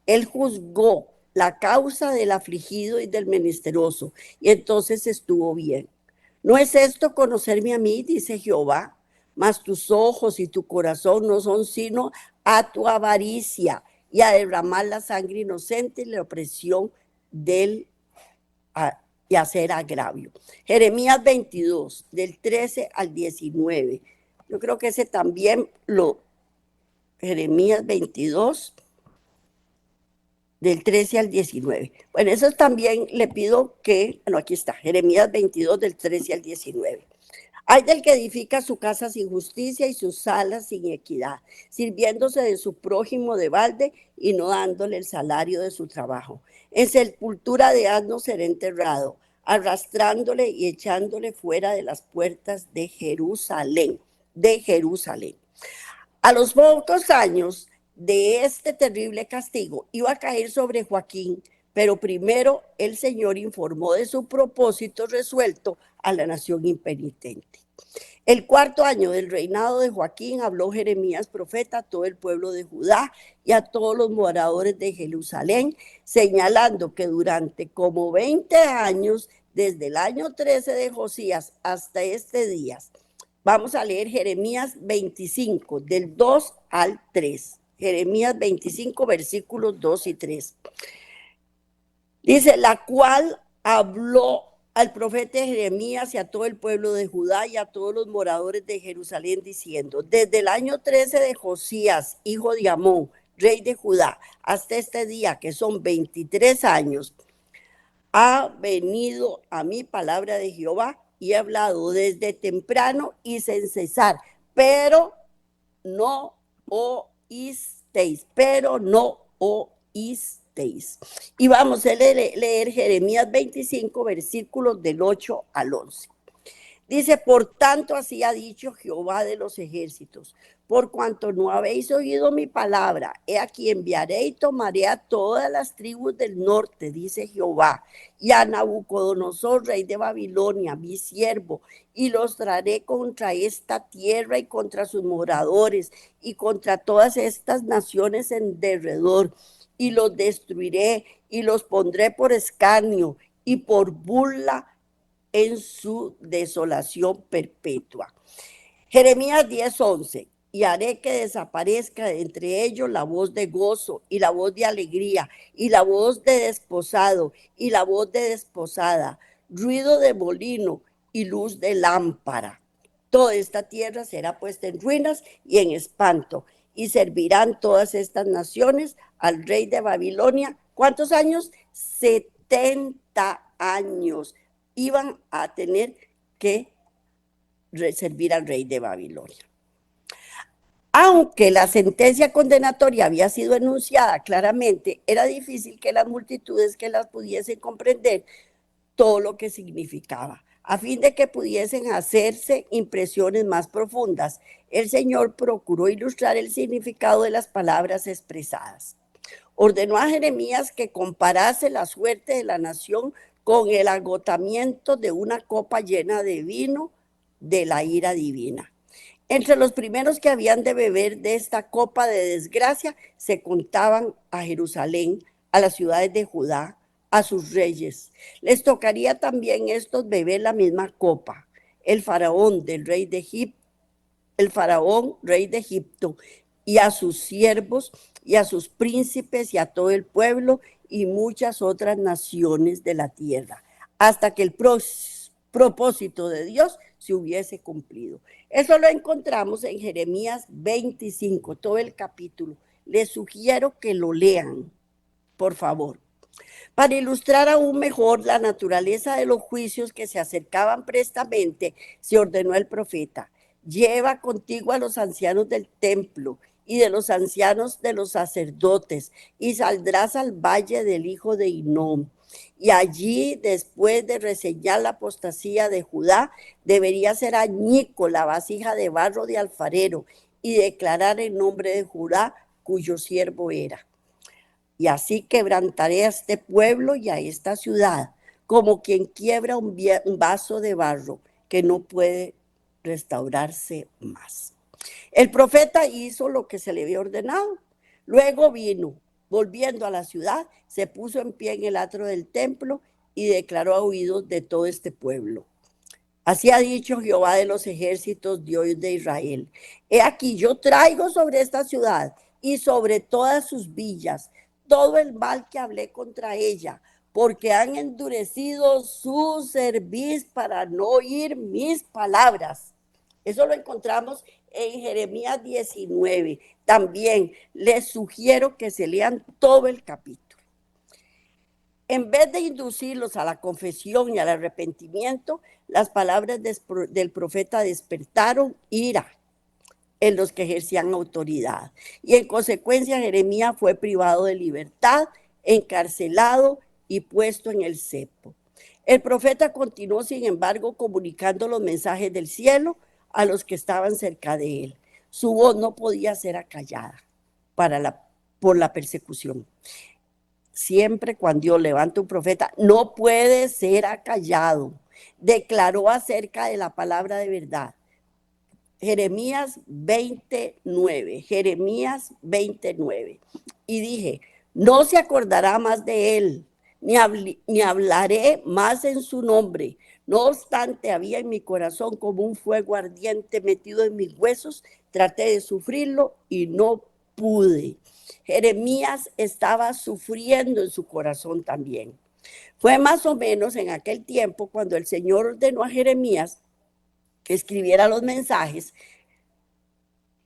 Él juzgó la causa del afligido y del menesteroso y entonces estuvo bien. ¿No es esto conocerme a mí, dice Jehová? Mas tus ojos y tu corazón no son sino a tu avaricia y a derramar la sangre inocente y la opresión y hacer agravio. Jeremías 22, del 13 al 19. Yo creo que ese también Jeremías 22, del 13 al 19. Bueno, eso también le pido aquí está, Jeremías 22, del 13 al 19. Hay del que edifica su casa sin justicia y sus salas sin equidad, sirviéndose de su prójimo de balde y no dándole el salario de su trabajo. En sepultura de asno será enterrado, arrastrándole y echándole fuera de las puertas de Jerusalén. De Jerusalén. A los pocos años de este terrible castigo iba a caer sobre Joaquín, pero primero el Señor informó de su propósito resuelto a la nación impenitente. El cuarto año del reinado de Joaquín habló Jeremías profeta a todo el pueblo de Judá y a todos los moradores de Jerusalén, señalando que durante como 20 años, desde el año 13 de Josías hasta este día, vamos a leer Jeremías 25, del 2 al 3. Jeremías 25, versículos 2 y 3. Dice, la cual habló al profeta Jeremías y a todo el pueblo de Judá y a todos los moradores de Jerusalén, diciendo, desde el año 13 de Josías, hijo de Amón, rey de Judá, hasta este día, que son 23 años, ha venido a mí palabra de Jehová y he hablado desde temprano y sin cesar, pero no oísteis, pero no oísteis. Y vamos a leer Jeremías 25, versículos del 8 al 11. Dice, por tanto así ha dicho Jehová de los ejércitos, por cuanto no habéis oído mi palabra, he aquí enviaré y tomaré a todas las tribus del norte, dice Jehová, y a Nabucodonosor, rey de Babilonia, mi siervo, y los traeré contra esta tierra y contra sus moradores, y contra todas estas naciones en derredor, y los destruiré, y los pondré por escarnio, y por burla en su desolación perpetua. Jeremías 10:11. Y haré que desaparezca de entre ellos la voz de gozo y la voz de alegría y la voz de desposado y la voz de desposada, ruido de molino y luz de lámpara. Toda esta tierra será puesta en ruinas y en espanto, y servirán todas estas naciones al rey de Babilonia. ¿Cuántos años? 70 años iban a tener que servir al rey de Babilonia. Aunque la sentencia condenatoria había sido enunciada claramente, era difícil que las multitudes que las pudiesen comprender todo lo que significaba. A fin de que pudiesen hacerse impresiones más profundas, el Señor procuró ilustrar el significado de las palabras expresadas. Ordenó a Jeremías que comparase la suerte de la nación con el agotamiento de una copa llena de vino de la ira divina. Entre los primeros que habían de beber de esta copa de desgracia se contaban a Jerusalén, a las ciudades de Judá, a sus reyes. Les tocaría también estos beber la misma copa. El faraón del rey de Egipto, el faraón rey de Egipto, y a sus siervos y a sus príncipes y a todo el pueblo y muchas otras naciones de la tierra, hasta que el propósito de Dios se hubiese cumplido. Eso lo encontramos en Jeremías 25, todo el capítulo. Les sugiero que lo lean, por favor. Para ilustrar aún mejor la naturaleza de los juicios que se acercaban prestamente, se ordenó el profeta: lleva contigo a los ancianos del templo y de los ancianos de los sacerdotes, y saldrás al valle del hijo de Hinnom. Y allí, después de reseñar la apostasía de Judá, debería ser añico la vasija de barro de alfarero y declarar el nombre de Judá, cuyo siervo era. Y así quebrantaré a este pueblo y a esta ciudad, como quien quiebra un vaso de barro que no puede restaurarse más. El profeta hizo lo que se le había ordenado. Luego vino, volviendo a la ciudad, se puso en pie en el atrio del templo y declaró a oídos de todo este pueblo: así ha dicho Jehová de los ejércitos, Dios de Israel: he aquí, yo traigo sobre esta ciudad y sobre todas sus villas todo el mal que hablé contra ella, porque han endurecido su cerviz para no oír mis palabras. Eso lo encontramos en Jeremías 19. También les sugiero que se lean todo el capítulo. En vez de inducirlos a la confesión y al arrepentimiento, las palabras del profeta despertaron ira en los que ejercían autoridad. Y en consecuencia, Jeremías fue privado de libertad, encarcelado y puesto en el cepo. El profeta continuó, sin embargo, comunicando los mensajes del cielo a los que estaban cerca de él. Su voz no podía ser acallada por la persecución. Siempre cuando Dios levanta un profeta, no puede ser acallado. Declaró acerca de la palabra de verdad. Jeremías 29, y dije: no se acordará más de él, ni hablaré más en su nombre. No obstante, había en mi corazón como un fuego ardiente metido en mis huesos. Traté de sufrirlo y no pude. Jeremías estaba sufriendo en su corazón también. Fue más o menos en aquel tiempo cuando el Señor ordenó a Jeremías que escribiera los mensajes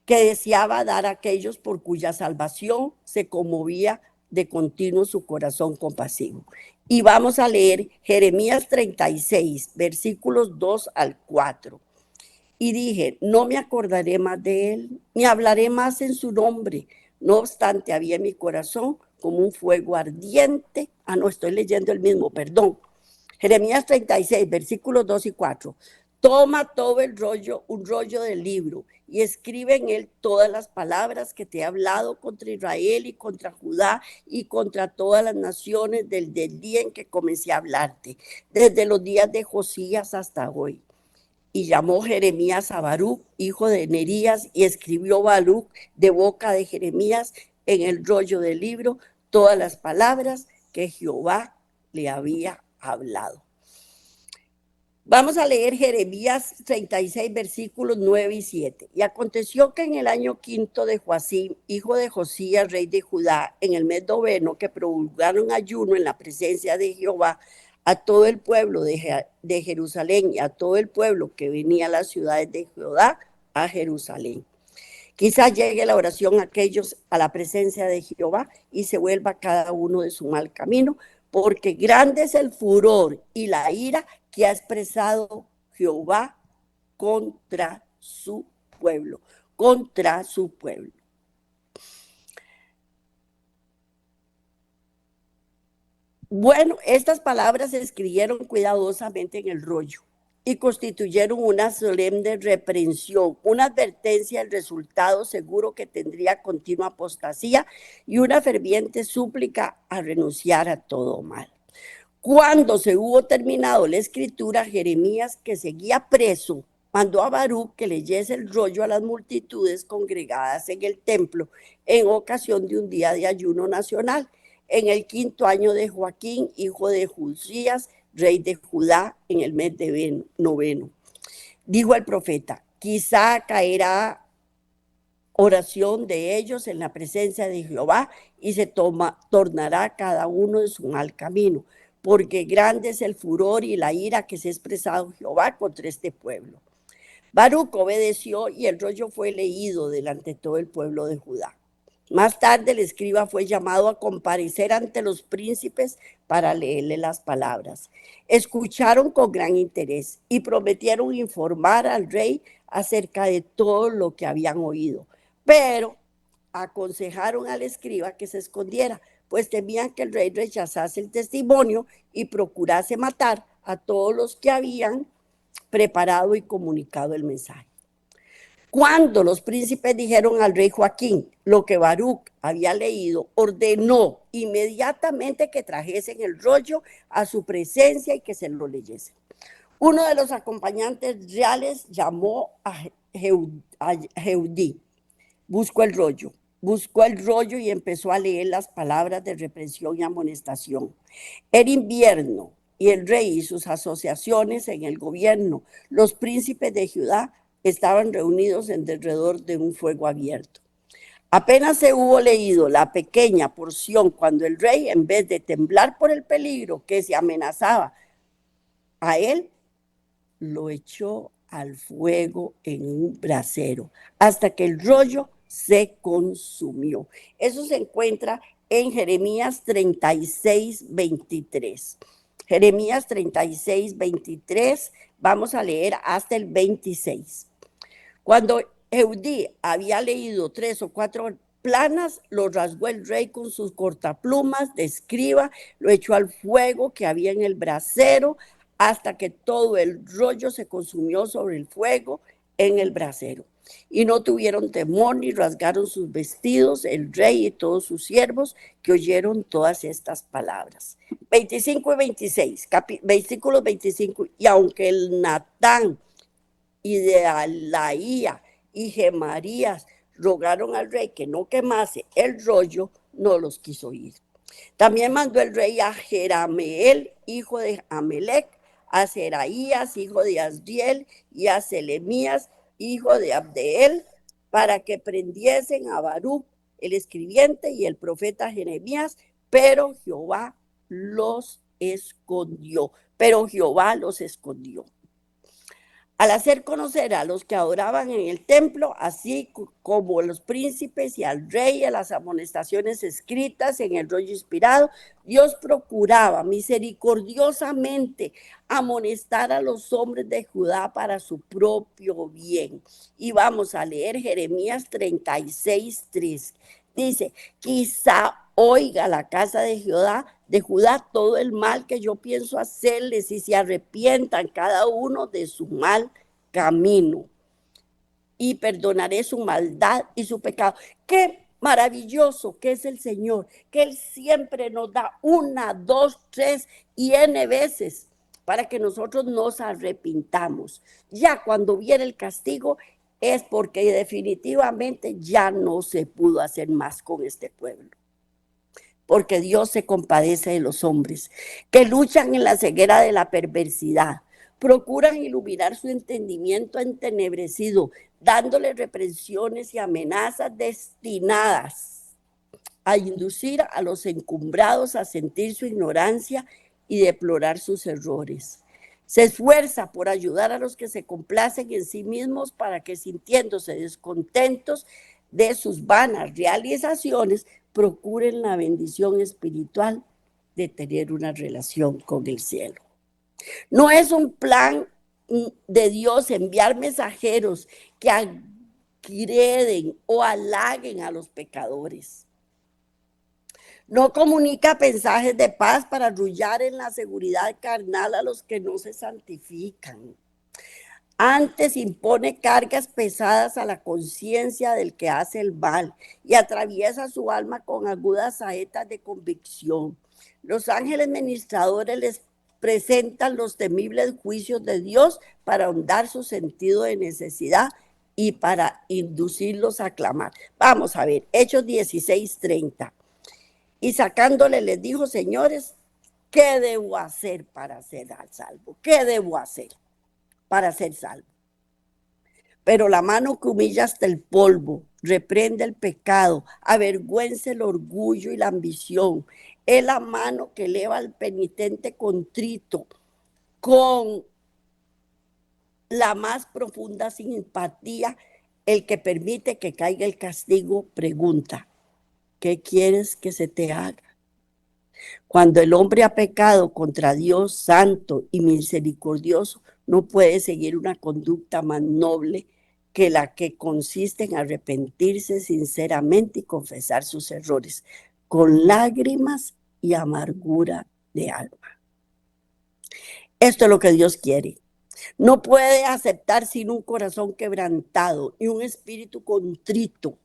que deseaba dar a aquellos por cuya salvación se conmovía de continuo su corazón compasivo. Y vamos a leer Jeremías 36, versículos 2 al 4. Y dije: no me acordaré más de él, ni hablaré más en su nombre. No obstante, había en mi corazón como un fuego ardiente. No, estoy leyendo el mismo, perdón. Jeremías 36, versículos 2 y 4. Toma todo un rollo del libro, y escribe en él todas las palabras que te he hablado contra Israel y contra Judá y contra todas las naciones desde el día en que comencé a hablarte, desde los días de Josías hasta hoy. Y llamó Jeremías a Baruc, hijo de Nerías, y escribió Baruc de boca de Jeremías en el rollo del libro todas las palabras que Jehová le había hablado. Vamos a leer Jeremías 36, versículos 9 y 7. Y aconteció que en el año quinto de Joacim, hijo de Josías, rey de Judá, en el mes noveno, que promulgaron ayuno en la presencia de Jehová a todo el pueblo de Jerusalén y a todo el pueblo que venía a las ciudades de Judá a Jerusalén. Quizás llegue la oración a aquellos a la presencia de Jehová y se vuelva cada uno de su mal camino, porque grande es el furor y la ira que ha expresado Jehová contra su pueblo, contra su pueblo. Bueno, estas palabras se escribieron cuidadosamente en el rollo y constituyeron una solemne reprensión, una advertencia del resultado seguro que tendría continua apostasía y una ferviente súplica a renunciar a todo mal. Cuando se hubo terminado la escritura, Jeremías, que seguía preso, mandó a Baruc que leyese el rollo a las multitudes congregadas en el templo en ocasión de un día de ayuno nacional, en el 5º año de Joaquín, hijo de Josías, rey de Judá, en el mes de noveno. Dijo el profeta: quizá caerá oración de ellos en la presencia de Jehová y se tornará cada uno de su mal camino, porque grande es el furor y la ira que se ha expresado Jehová contra este pueblo. Baruc obedeció y el rollo fue leído delante de todo el pueblo de Judá. Más tarde el escriba fue llamado a comparecer ante los príncipes para leerle las palabras. Escucharon con gran interés y prometieron informar al rey acerca de todo lo que habían oído, pero aconsejaron al escriba que se escondiera, pues temían que el rey rechazase el testimonio y procurase matar a todos los que habían preparado y comunicado el mensaje. Cuando los príncipes dijeron al rey Joaquín lo que Baruc había leído, ordenó inmediatamente que trajesen el rollo a su presencia y que se lo leyesen. Uno de los acompañantes reales llamó a Jeudí, buscó el rollo y empezó a leer las palabras de reprensión y amonestación. Era invierno y el rey y sus asociaciones en el gobierno, los príncipes de Judá, estaban reunidos en alrededor de un fuego abierto. Apenas se hubo leído la pequeña porción cuando el rey, en vez de temblar por el peligro que se amenazaba a él, lo echó al fuego en un brasero hasta que el rollo se consumió. Eso se encuentra en Jeremías 36:23. Jeremías 36:23, vamos a leer hasta el 26. Cuando Eudí había leído 3 o 4 planas, lo rasgó el rey con sus cortaplumas de escriba, lo echó al fuego que había en el brasero, hasta que todo el rollo se consumió sobre el fuego en el brasero. Y no tuvieron temor ni rasgaron sus vestidos, el rey y todos sus siervos que oyeron todas estas palabras. 25 y 26, versículos 25. Y aunque el Natán y de Alaía y Gemarías rogaron al rey que no quemase el rollo, no los quiso oír. También mandó el rey a Jerameel, hijo de Amelec, a Seraías, hijo de Asriel, y a Selemías, hijo de Abdeel, para que prendiesen a Baruc, el escribiente, y el profeta Jeremías, pero Jehová los escondió. Al hacer conocer a los que adoraban en el templo, así como a los príncipes y al rey, a las amonestaciones escritas en el rollo inspirado, Dios procuraba misericordiosamente amonestar a los hombres de Judá para su propio bien. Y vamos a leer Jeremías 36:3. Dice: quizá oiga la casa de Judá todo el mal que yo pienso hacerles y se arrepientan cada uno de su mal camino. Y perdonaré su maldad y su pecado. Qué maravilloso que es el Señor, que Él siempre nos da 1, 2, 3 y N veces para que nosotros nos arrepintamos. Ya cuando viene el castigo es porque definitivamente ya no se pudo hacer más con este pueblo. Porque Dios se compadece de los hombres que luchan en la ceguera de la perversidad, procuran iluminar su entendimiento entenebrecido, dándole reprensiones y amenazas destinadas a inducir a los encumbrados a sentir su ignorancia y deplorar sus errores. Se esfuerza por ayudar a los que se complacen en sí mismos para que, sintiéndose descontentos de sus vanas realizaciones, procuren la bendición espiritual de tener una relación con el cielo. No es un plan de Dios enviar mensajeros que agreden o halaguen a los pecadores. No comunica mensajes de paz para arrullar en la seguridad carnal a los que no se santifican. Antes impone cargas pesadas a la conciencia del que hace el mal y atraviesa su alma con agudas saetas de convicción. Los ángeles ministradores les presentan los temibles juicios de Dios para ahondar su sentido de necesidad y para inducirlos a clamar. Vamos a ver, Hechos 16:30. Y sacándole les dijo, señores, ¿qué debo hacer para ser salvo? ¿Qué debo hacer para ser salvo? Pero la mano que humilla hasta el polvo, reprende el pecado, avergüenza el orgullo y la ambición. Es la mano que eleva al penitente contrito con la más profunda simpatía. El que permite que caiga el castigo pregunta, ¿qué quieres que se te haga? Cuando el hombre ha pecado contra Dios santo y misericordioso, no puede seguir una conducta más noble que la que consiste en arrepentirse sinceramente y confesar sus errores, con lágrimas y amargura de alma. Esto es lo que Dios quiere. No puede aceptar sin un corazón quebrantado y un espíritu contrito.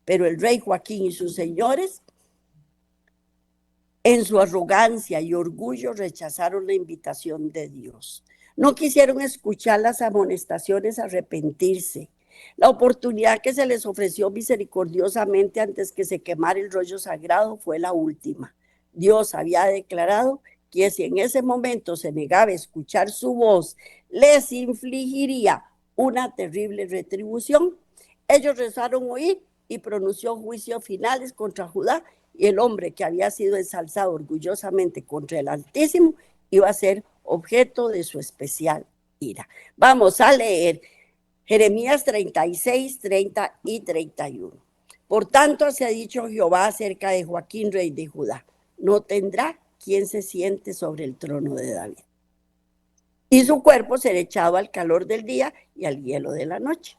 Pero el rey Joaquín y sus señores, en su arrogancia y orgullo, rechazaron la invitación de Dios. No quisieron escuchar las amonestaciones a arrepentirse. La oportunidad que se les ofreció misericordiosamente antes que se quemara el rollo sagrado fue la última. Dios había declarado que si en ese momento se negaba a escuchar su voz, les infligiría una terrible retribución. Ellos rezaron oír y pronunció juicios finales contra Judá, y el hombre que había sido ensalzado orgullosamente contra el Altísimo iba a ser objeto de su especial ira. Vamos a leer Jeremías 36, 30 y 31. Por tanto, se ha dicho Jehová acerca de Joaquín, rey de Judá, no tendrá quien se siente sobre el trono de David, y su cuerpo será echado al calor del día y al hielo de la noche.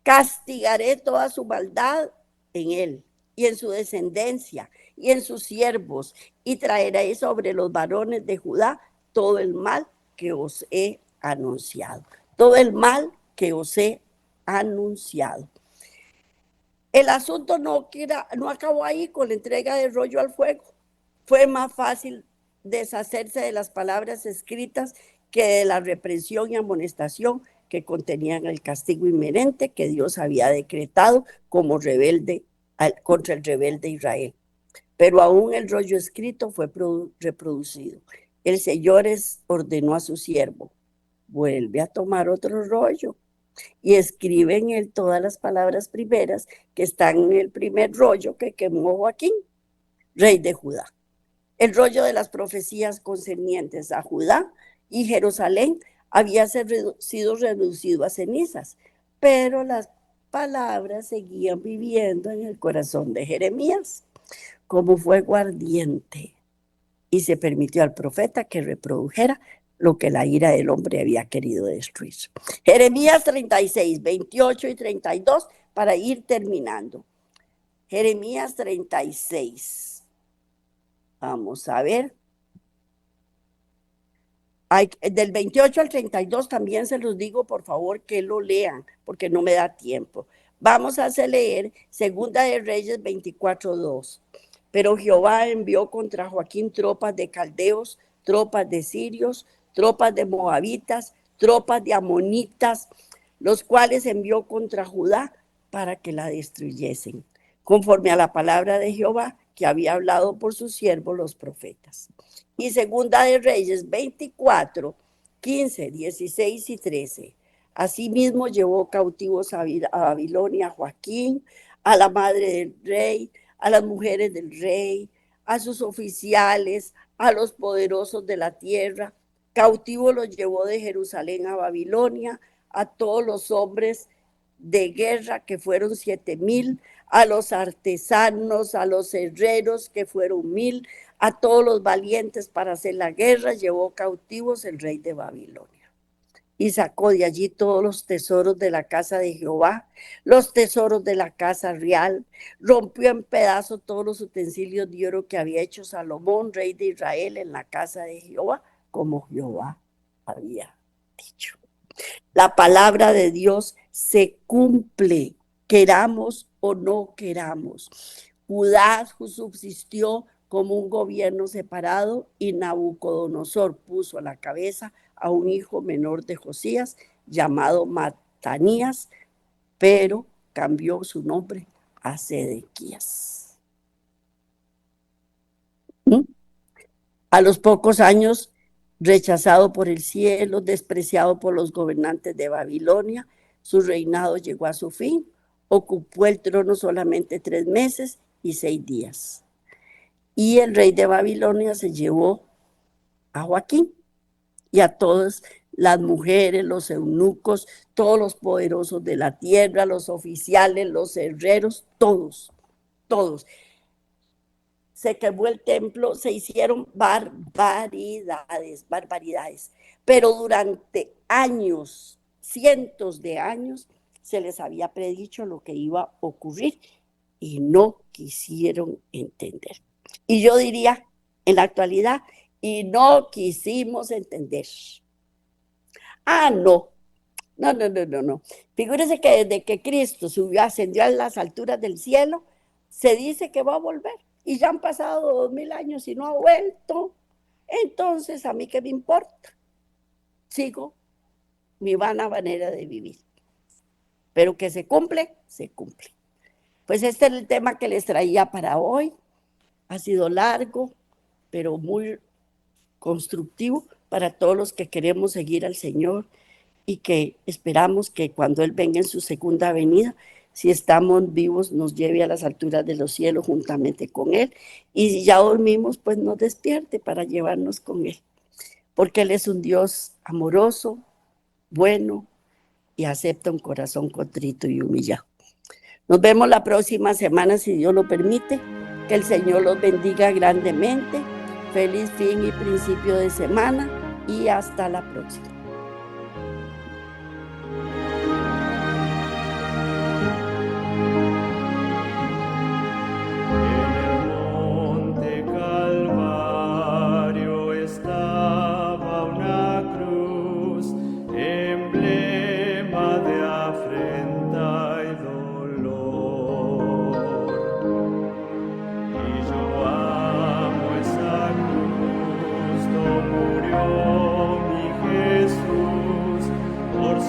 Castigaré toda su maldad en él y en su descendencia y en sus siervos, y traeré sobre los varones de Judá todo el mal que os he anunciado. Todo el mal que os he anunciado. El asunto no acabó ahí con la entrega del rollo al fuego. Fue más fácil deshacerse de las palabras escritas que de la reprensión y amonestación que contenían el castigo inminente que Dios había decretado como rebelde contra el rebelde Israel. Pero aún el rollo escrito fue reproducido. El Señor ordenó a su siervo, vuelve a tomar otro rollo y escribe en él todas las palabras primeras que están en el primer rollo que quemó Joaquín, rey de Judá. El rollo de las profecías concernientes a Judá y Jerusalén había sido reducido a cenizas, pero las palabras seguían viviendo en el corazón de Jeremías como fuego ardiente, y se permitió al profeta que reprodujera lo que la ira del hombre había querido destruir. Jeremías 36, 28 y 32 para ir terminando. Jeremías 36. Vamos a ver. Del 28 al 32 también se los digo, por favor, que lo lean, porque no me da tiempo. Vamos a leer Segunda de Reyes 24:2. Pero Jehová envió contra Joaquín tropas de caldeos, tropas de sirios, tropas de moabitas, tropas de amonitas, los cuales envió contra Judá para que la destruyesen, conforme a la palabra de Jehová que había hablado por sus siervos los profetas. Y Segunda de Reyes 24, 15, 16 y 13. Asimismo llevó cautivos a Babilonia a Joaquín, a la madre del rey, a las mujeres del rey, a sus oficiales, a los poderosos de la tierra. Cautivo los llevó de Jerusalén a Babilonia, a todos los hombres de guerra, que fueron 7,000, a los artesanos, a los herreros, que fueron 1,000, a todos los valientes para hacer la guerra, llevó cautivos el rey de Babilonia. Y sacó de allí todos los tesoros de la casa de Jehová, los tesoros de la casa real, rompió en pedazos todos los utensilios de oro que había hecho Salomón, rey de Israel, en la casa de Jehová, como Jehová había dicho. La palabra de Dios se cumple, queramos o no queramos. Judá subsistió como un gobierno separado y Nabucodonosor puso a la cabeza a un hijo menor de Josías llamado Matanías, pero cambió su nombre a Sedequías. A los pocos años, rechazado por el cielo, despreciado por los gobernantes de Babilonia, su reinado llegó a su fin. Ocupó el trono solamente 3 meses y 6 días. Y el rey de Babilonia se llevó a Joaquín y a todas las mujeres, los eunucos, todos los poderosos de la tierra, los oficiales, los herreros, todos. Se quemó el templo, se hicieron barbaridades. Pero durante años, cientos de años, se les había predicho lo que iba a ocurrir y no quisieron entender. Y yo diría, en la actualidad, y no quisimos entender. No. Figúrese que desde que Cristo subió, ascendió a las alturas del cielo, se dice que va a volver. Y ya han pasado 2000 años y no ha vuelto. Entonces, ¿a mí qué me importa? Sigo mi vana manera de vivir. Pero que se cumple, se cumple. Pues este es el tema que les traía para hoy. Ha sido largo, pero muy constructivo para todos los que queremos seguir al Señor y que esperamos que cuando Él venga en su segunda venida, si estamos vivos, nos lleve a las alturas de los cielos juntamente con Él. Y si ya dormimos, pues nos despierte para llevarnos con Él. Porque Él es un Dios amoroso, bueno y acepta un corazón contrito y humillado. Nos vemos la próxima semana, si Dios lo permite. Que el Señor los bendiga grandemente. Feliz fin y principio de semana y hasta la próxima.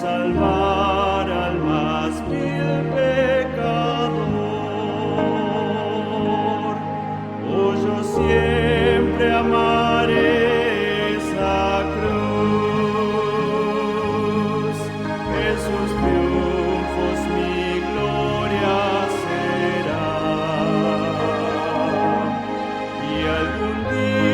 Salvar al más vil pecador. Oh, yo siempre amaré esa cruz. En sus triunfos mi gloria será. Y algún día